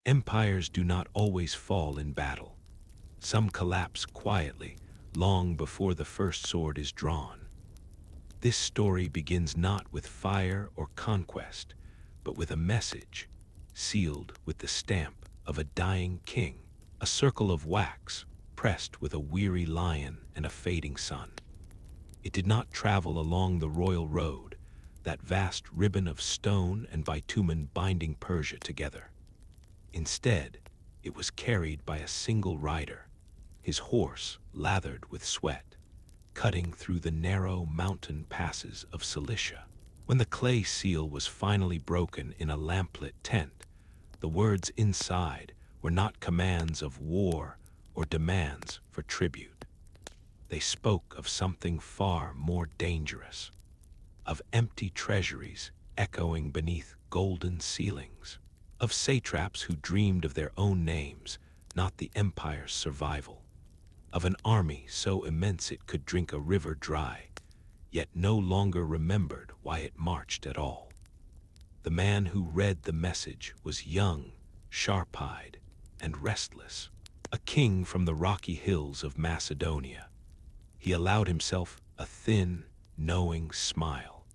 Empires do not always fall in battle. Some collapse quietly, long before the first sword is drawn. This story begins not with fire or conquest, but with a message, sealed with the stamp of a dying king, a circle of wax pressed with a weary lion and a fading sun. It did not travel along the royal road, that vast ribbon of stone and bitumen binding Persia together. Instead, it was carried by a single rider, his horse lathered with sweat, cutting through the narrow mountain passes of Cilicia. When the clay seal was finally broken in a lamplit tent, the words inside were not commands of war or demands for tribute. They spoke of something far more dangerous, of empty treasuries echoing beneath golden ceilings, of satraps who dreamed of their own names, not the empire's survival, of an army so immense it could drink a river dry, yet no longer remembered why it marched at all. The man who read the message was young, sharp-eyed, and restless, a king from the rocky hills of Macedonia. He allowed himself a thin, knowing smile.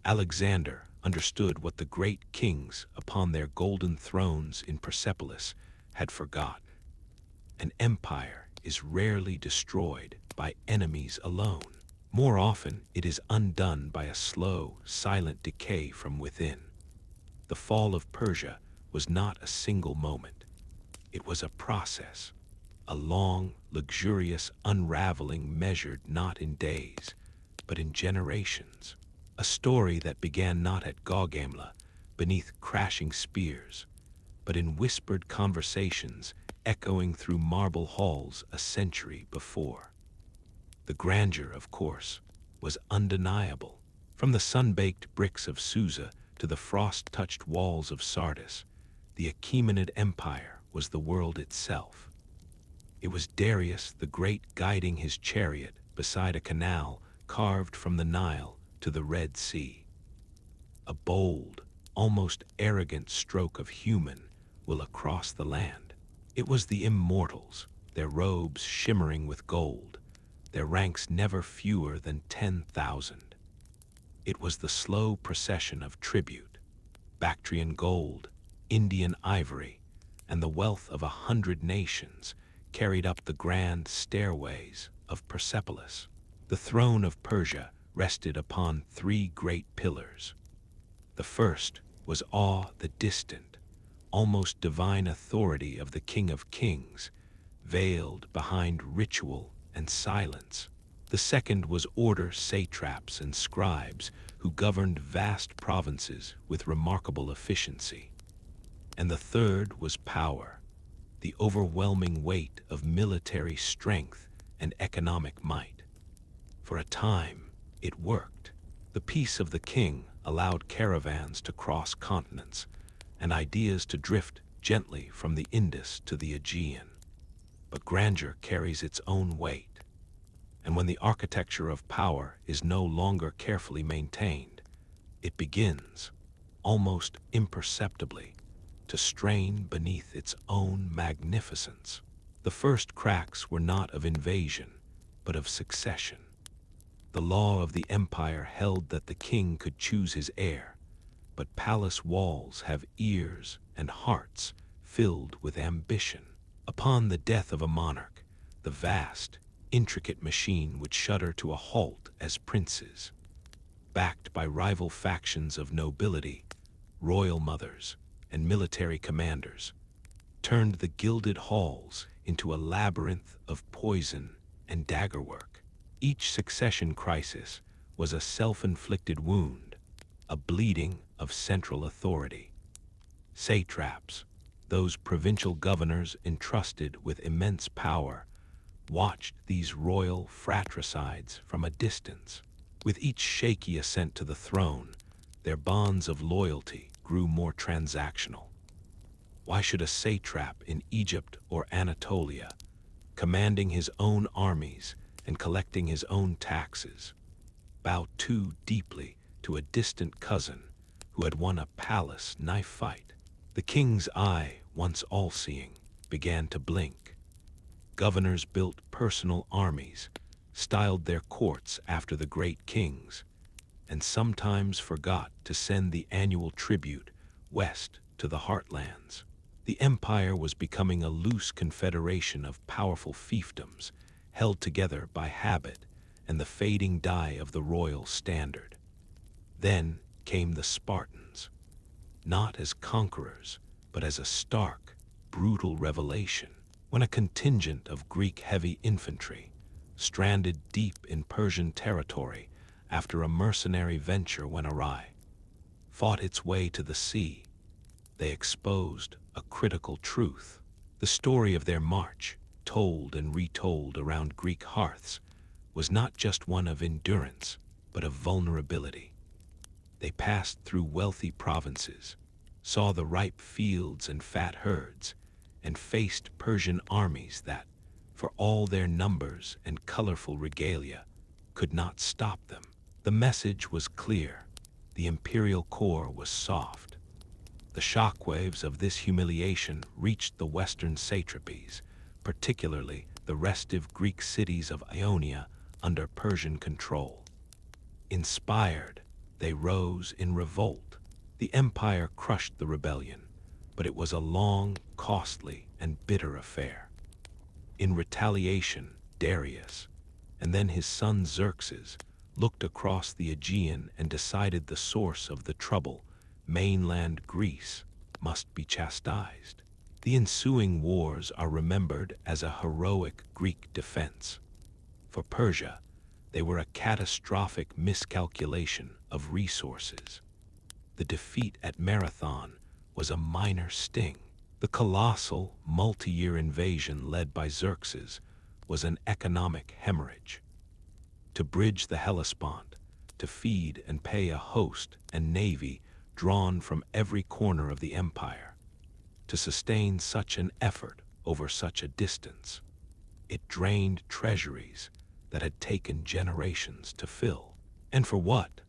Alexander understood what the great kings upon their golden thrones in Persepolis had forgotten. An empire is rarely destroyed by enemies alone. More often, it is undone by a slow, silent decay from within. The fall of Persia was not a single moment. It was a process, a long, luxurious unraveling measured not in days, but in generations. A story that began not at Gaugamela, beneath crashing spears, but in whispered conversations echoing through marble halls a century before. The grandeur, of course, was undeniable. From the sun-baked bricks of Susa to the frost-touched walls of Sardis, the Achaemenid Empire was the world itself. It was Darius the Great guiding his chariot beside a canal carved from the Nile to the Red Sea. A bold, almost arrogant stroke of human will across the land. It was the immortals, their robes shimmering with gold, their ranks never fewer than 10,000. It was the slow procession of tribute, Bactrian gold, Indian ivory, and the wealth of 100 nations carried up the grand stairways of Persepolis. The throne of Persia rested upon 3 great pillars. The first was awe the distant, almost divine authority of the King of Kings, veiled behind ritual and silence. The second was order satraps and scribes who governed vast provinces with remarkable efficiency. And the third was power, the overwhelming weight of military strength and economic might. For a time, it worked. The peace of the king allowed caravans to cross continents and ideas to drift gently from the Indus to the Aegean. But grandeur carries its own weight, and when the architecture of power is no longer carefully maintained, it begins, almost imperceptibly, to strain beneath its own magnificence. The first cracks were not of invasion, but of succession. The law of the empire held that the king could choose his heir, but palace walls have ears and hearts filled with ambition. Upon the death of a monarch, the vast, intricate machine would shudder to a halt as princes, backed by rival factions of nobility, royal mothers, and military commanders, turned the gilded halls into a labyrinth of poison and daggerwork. Each succession crisis was a self-inflicted wound, a bleeding of central authority. Satraps, those provincial governors entrusted with immense power, watched these royal fratricides from a distance. With each shaky ascent to the throne, their bonds of loyalty grew more transactional. Why should a satrap in Egypt or Anatolia, commanding his own armies and collecting his own taxes, bow too deeply to a distant cousin who had won a palace knife fight? The king's eye once all-seeing, began to blink. Governors built personal armies, styled their courts after the great kings, and sometimes forgot to send the annual tribute west to the heartlands. The empire was becoming a loose confederation of powerful fiefdoms, held together by habit and the fading dye of the royal standard. Then came the Spartans, not as conquerors, but as a stark, brutal revelation, when a contingent of Greek heavy infantry, stranded deep in Persian territory after a mercenary venture went awry, fought its way to the sea. They exposed a critical truth. The story of their march, told and retold around Greek hearths, was not just one of endurance, but of vulnerability. They passed through wealthy provinces, saw the ripe fields and fat herds, and faced Persian armies that, for all their numbers and colorful regalia, could not stop them. The message was clear. The imperial core was soft. The shockwaves of this humiliation reached the western satrapies, particularly the restive Greek cities of Ionia under Persian control. Inspired, they rose in revolt. The empire crushed the rebellion, but it was a long, costly, and bitter affair. In retaliation, Darius, and then his son Xerxes, looked across the Aegean and decided the source of the trouble, mainland Greece, must be chastised. The ensuing wars are remembered as a heroic Greek defense. For Persia, they were a catastrophic miscalculation of resources. The defeat at Marathon was a minor sting. The colossal, multi-year invasion led by Xerxes was an economic hemorrhage. To bridge the Hellespont, to feed and pay a host and navy drawn from every corner of the empire, to sustain such an effort over such a distance, it drained treasuries that had taken generations to fill. And for what?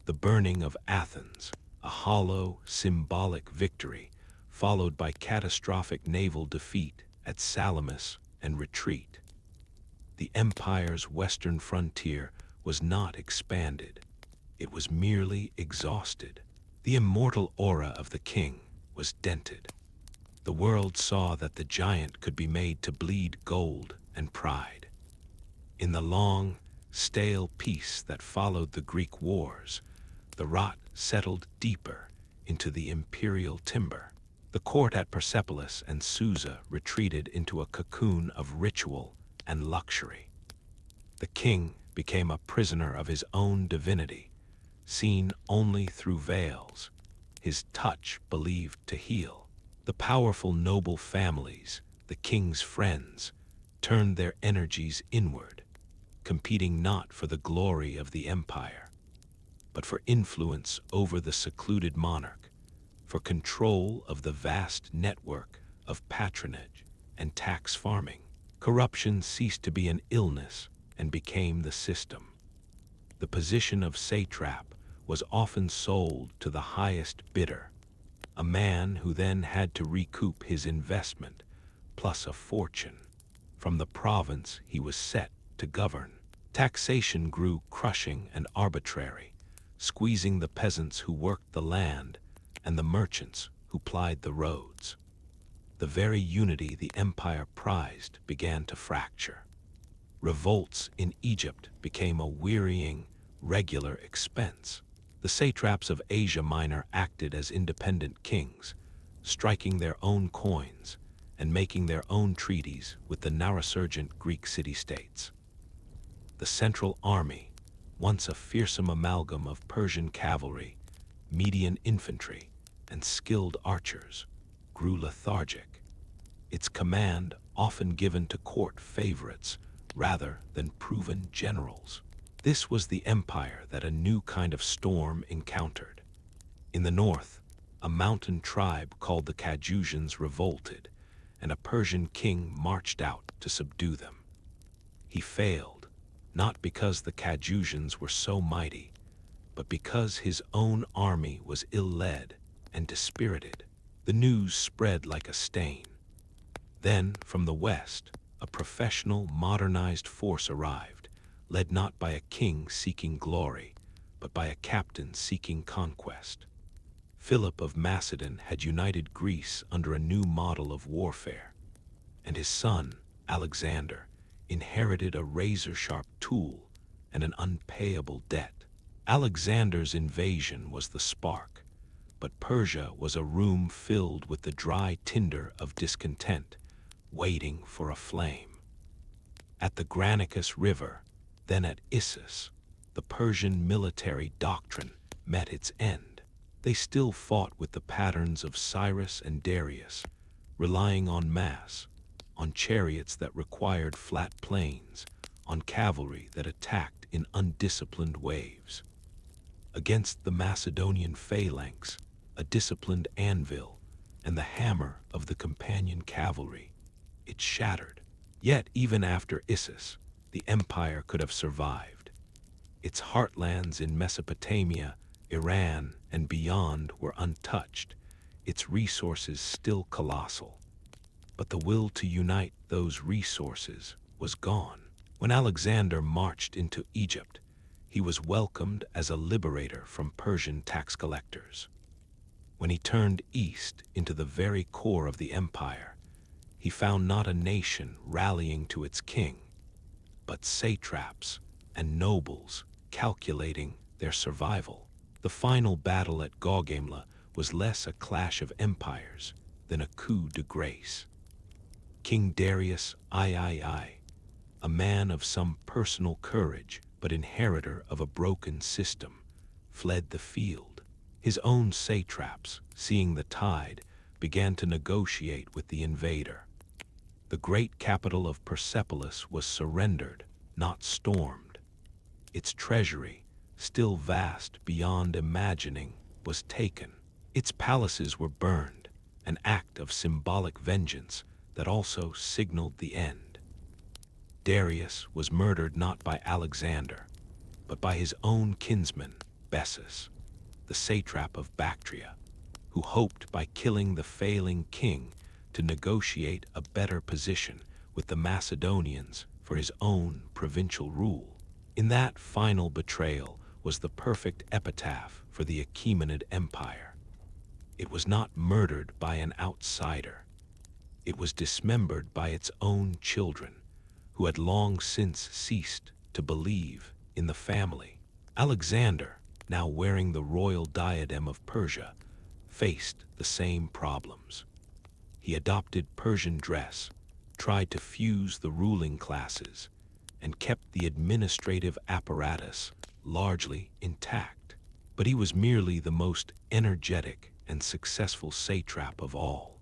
The burning of Athens, a hollow, symbolic victory, followed by catastrophic naval defeat at Salamis and retreat. The empire's western frontier was not expanded. It was merely exhausted. The immortal aura of the king was dented. The world saw that the giant could be made to bleed gold and pride. In the long, stale peace that followed the Greek wars, the rot settled deeper into the imperial timber. The court at Persepolis and Susa retreated into a cocoon of ritual and luxury. The king became a prisoner of his own divinity, seen only through veils, his touch believed to heal. The powerful noble families, the king's friends, turned their energies inward, competing not for the glory of the empire, but for influence over the secluded monarch, for control of the vast network of patronage and tax farming. Corruption ceased to be an illness and became the system. The position of satrap was often sold to the highest bidder, a man who then had to recoup his investment, plus a fortune, from the province he was set to govern. Taxation grew crushing and arbitrary, squeezing the peasants who worked the land and the merchants who plied the roads. The very unity the empire prized began to fracture. Revolts in Egypt became a wearying, regular expense. The satraps of Asia Minor acted as independent kings, striking their own coins and making their own treaties with the now resurgent Greek city-states. The central army, once a fearsome amalgam of Persian cavalry, Median infantry, and skilled archers, grew lethargic, its command often given to court favorites rather than proven generals. This was the empire that a new kind of storm encountered. In the north, a mountain tribe called the Cajusians revolted, and a Persian king marched out to subdue them. He failed, not because the Cajusians were so mighty, but because his own army was ill-led and dispirited. The news spread like a stain. Then, from the west, a professional, modernized force arrived, led not by a king seeking glory, but by a captain seeking conquest. Philip of Macedon had united Greece under a new model of warfare, and his son, Alexander, inherited a razor-sharp tool and an unpayable debt. Alexander's invasion was the spark, but Persia was a room filled with the dry tinder of discontent, waiting for a flame. At the Granicus River, then at Issus, the Persian military doctrine met its end. They still fought with the patterns of Cyrus and Darius, relying on mass, on chariots that required flat plains, on cavalry that attacked in undisciplined waves. Against the Macedonian phalanx, a disciplined anvil, and the hammer of the companion cavalry, it shattered. Yet even after Issus, the empire could have survived. Its heartlands in Mesopotamia, Iran, and beyond were untouched, its resources still colossal. But the will to unite those resources was gone. When Alexander marched into Egypt, he was welcomed as a liberator from Persian tax collectors. When he turned east into the very core of the empire, he found not a nation rallying to its king, but satraps and nobles calculating their survival. The final battle at Gaugamela was less a clash of empires than a coup de grace. King Darius III, a man of some personal courage but inheritor of a broken system, fled the field. His own satraps, seeing the tide, began to negotiate with the invader. The great capital of Persepolis was surrendered, not stormed. Its treasury, still vast beyond imagining, was taken. Its palaces were burned, an act of symbolic vengeance that also signaled the end. Darius was murdered not by Alexander, but by his own kinsman, Bessus, the satrap of Bactria, who hoped by killing the failing king to negotiate a better position with the Macedonians for his own provincial rule. In that final betrayal was the perfect epitaph for the Achaemenid Empire. It was not murdered by an outsider. It was dismembered by its own children, who had long since ceased to believe in the family. Alexander, now wearing the royal diadem of Persia, faced the same problems. He adopted Persian dress, tried to fuse the ruling classes, and kept the administrative apparatus largely intact. But he was merely the most energetic and successful satrap of all,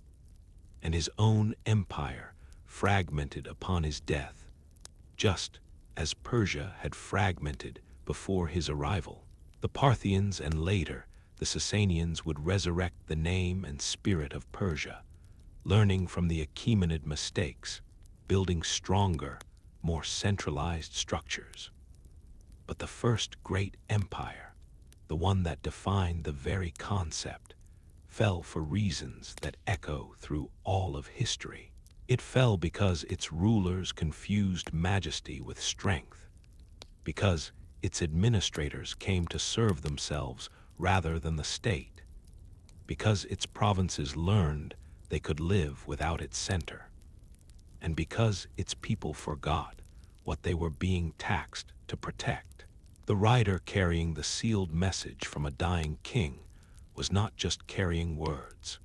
and his own empire fragmented upon his death, just as Persia had fragmented before his arrival. The Parthians and later the Sasanians would resurrect the name and spirit of Persia, learning from the Achaemenid mistakes, building stronger, more centralized structures. But the first great empire, the one that defined the very concept, fell for reasons that echo through all of history. It fell because its rulers confused majesty with strength, because its administrators came to serve themselves rather than the state, because its provinces learned they could live without its center, and because its people forgot what they were being taxed to protect. The rider carrying the sealed message from a dying king was not just carrying words.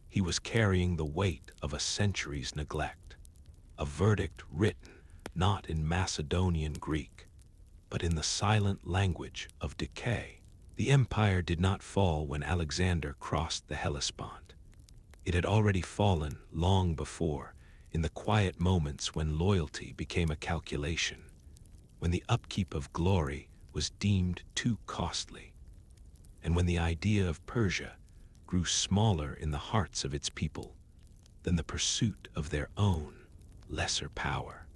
He was carrying the weight of a century's neglect, a verdict written not in Macedonian Greek, but in the silent language of decay. The empire did not fall when Alexander crossed the Hellespont. It had already fallen long before, in the quiet moments when loyalty became a calculation, when the upkeep of glory was deemed too costly, and when the idea of Persia grew smaller in the hearts of its people than the pursuit of their own lesser power.